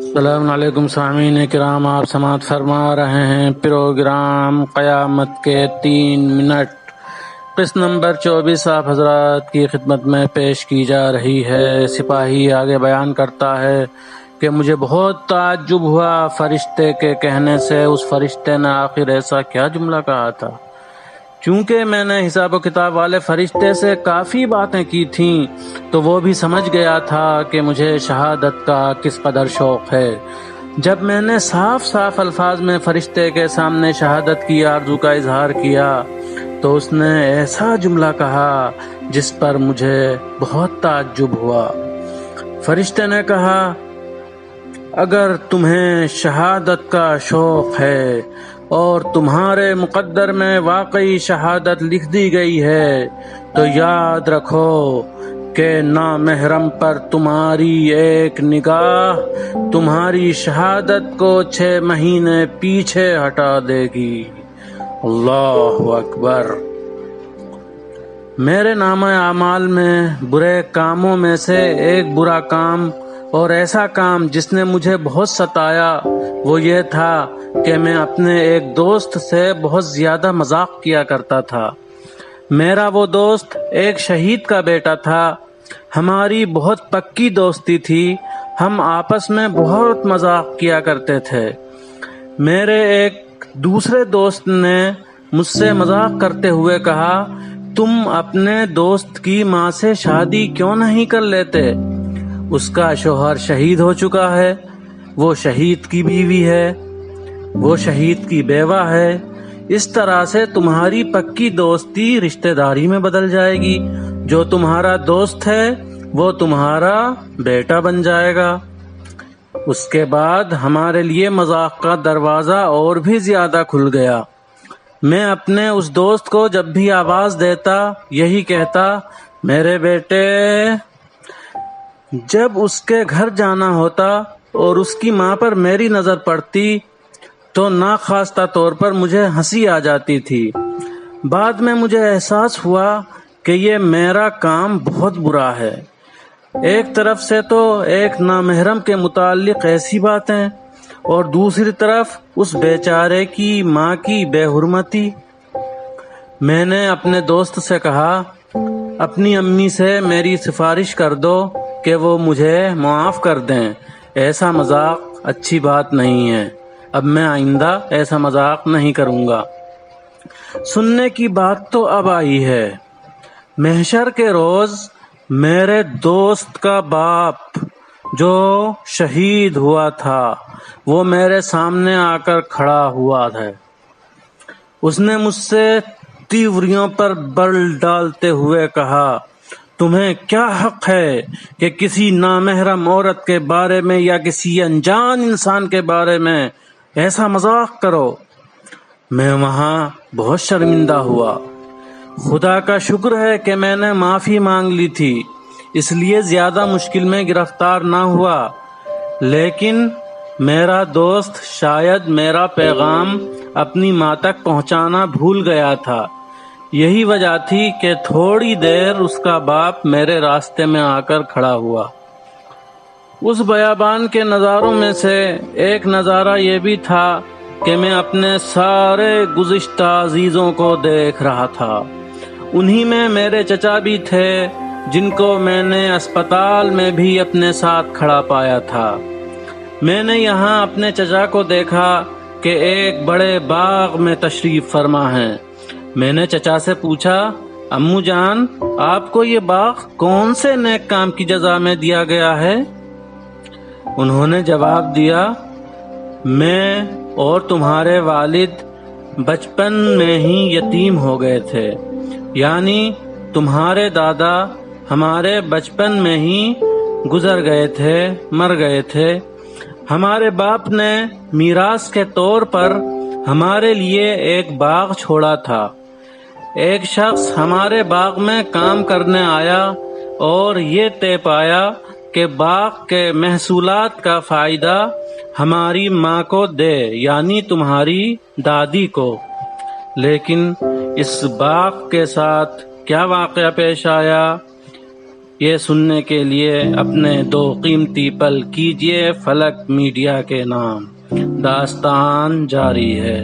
السلام علیکم سامعین کرام، آپ سماعت فرما رہے ہیں پروگرام قیامت کے 3 منٹ۔ قسط نمبر 24 آپ حضرات کی خدمت میں پیش کی جا رہی ہے۔ سپاہی آگے بیان کرتا ہے کہ مجھے بہت تعجب ہوا فرشتے کے کہنے سے۔ اس فرشتے نے آخر ایسا کیا جملہ کہا تھا؟ چونکہ میں نے حساب و کتاب والے فرشتے سے کافی باتیں کی تھیں تو وہ بھی سمجھ گیا تھا کہ مجھے شہادت کا کس قدر شوق ہے۔ جب میں نے صاف صاف الفاظ میں فرشتے کے سامنے شہادت کی آرزو کا اظہار کیا تو اس نے ایسا جملہ کہا جس پر مجھے بہت تعجب ہوا۔ فرشتے نے کہا، اگر تمہیں شہادت کا شوق ہے اور تمہارے مقدر میں واقعی شہادت لکھ دی گئی ہے تو یاد رکھو کہ نامحرم پر تمہاری ایک نگاہ تمہاری شہادت کو 6 مہینے پیچھے ہٹا دے گی۔ اللہ اکبر۔ میرے نامہ اعمال میں برے کاموں میں سے ایک برا کام اور ایسا کام جس نے مجھے بہت ستایا وہ یہ تھا کہ میں اپنے ایک دوست سے بہت زیادہ مذاق کیا کرتا تھا۔ میرا وہ دوست ایک شہید کا بیٹا تھا۔ ہماری بہت پکی دوستی تھی، ہم آپس میں بہت مذاق کیا کرتے تھے۔ میرے ایک دوسرے دوست نے مجھ سے مذاق کرتے ہوئے کہا، تم اپنے دوست کی ماں سے شادی کیوں نہیں کر لیتے؟ اس کا شوہر شہید ہو چکا ہے، وہ شہید کی بیوی ہے، وہ شہید کی بیوہ ہے۔ اس طرح سے تمہاری پکی دوستی رشتہ داری میں بدل جائے گی۔ جو تمہارا دوست ہے وہ تمہارا بیٹا بن جائے گا۔ اس کے بعد ہمارے لیے مذاق کا دروازہ اور بھی زیادہ کھل گیا۔ میں اپنے اس دوست کو جب بھی آواز دیتا یہی کہتا، میرے بیٹے۔ جب اس کے گھر جانا ہوتا اور اس کی ماں پر میری نظر پڑتی تو ناخواستہ طور پر مجھے ہنسی آ جاتی تھی۔ بعد میں مجھے احساس ہوا کہ یہ میرا کام بہت برا ہے۔ ایک طرف سے تو ایک نامحرم کے متعلق ایسی باتیں اور دوسری طرف اس بیچارے کی ماں کی بے حرمتی۔ میں نے اپنے دوست سے کہا، اپنی امی سے میری سفارش کر دو کہ وہ مجھے معاف کر دیں، ایسا مذاق اچھی بات نہیں ہے، اب میں آئندہ ایسا مذاق نہیں کروں گا۔ سننے کی بات تو اب آئی ہے۔ محشر کے روز میرے دوست کا باپ جو شہید ہوا تھا وہ میرے سامنے آ کر کھڑا ہوا ہے۔ اس نے مجھ سے تیوریوں پر بل ڈالتے ہوئے کہا، تمہیں کیا حق ہے کہ کسی نامحرم عورت کے بارے میں یا کسی انجان انسان کے بارے میں ایسا مذاق کرو؟ میں وہاں بہت شرمندہ ہوا۔ خدا کا شکر ہے کہ میں نے معافی مانگ لی تھی، اس لیے زیادہ مشکل میں گرفتار نہ ہوا، لیکن میرا دوست شاید میرا پیغام اپنی ماں تک پہنچانا بھول گیا تھا۔ یہی وجہ تھی کہ تھوڑی دیر اس کا باپ میرے راستے میں آ کر کھڑا ہوا۔ اس بیابان کے نظاروں میں سے ایک نظارہ یہ بھی تھا کہ میں اپنے سارے گزشتہ عزیزوں کو دیکھ رہا تھا۔ انہی میں میرے چچا بھی تھے جن کو میں نے اسپتال میں بھی اپنے ساتھ کھڑا پایا تھا۔ میں نے یہاں اپنے چچا کو دیکھا کہ ایک بڑے باغ میں تشریف فرما ہیں۔ میں نے چچا سے پوچھا، امو جان، آپ کو یہ باغ کون سے نیک کام کی جزا میں دیا گیا ہے؟ انہوں نے جواب دیا، میں اور تمہارے والد بچپن میں ہی یتیم ہو گئے تھے، یعنی تمہارے دادا ہمارے بچپن میں ہی گزر گئے تھے، مر گئے تھے۔ ہمارے باپ نے میراث کے طور پر ہمارے لیے ایک باغ چھوڑا تھا۔ ایک شخص ہمارے باغ میں کام کرنے آیا اور یہ طے پایا کہ باغ کے محصولات کا فائدہ ہماری ماں کو دے، یعنی تمہاری دادی کو۔ لیکن اس باغ کے ساتھ کیا واقعہ پیش آیا؟ یہ سننے کے لیے اپنے 2 قیمتی پل کیجیے فلک میڈیا کے نام۔ داستان جاری ہے۔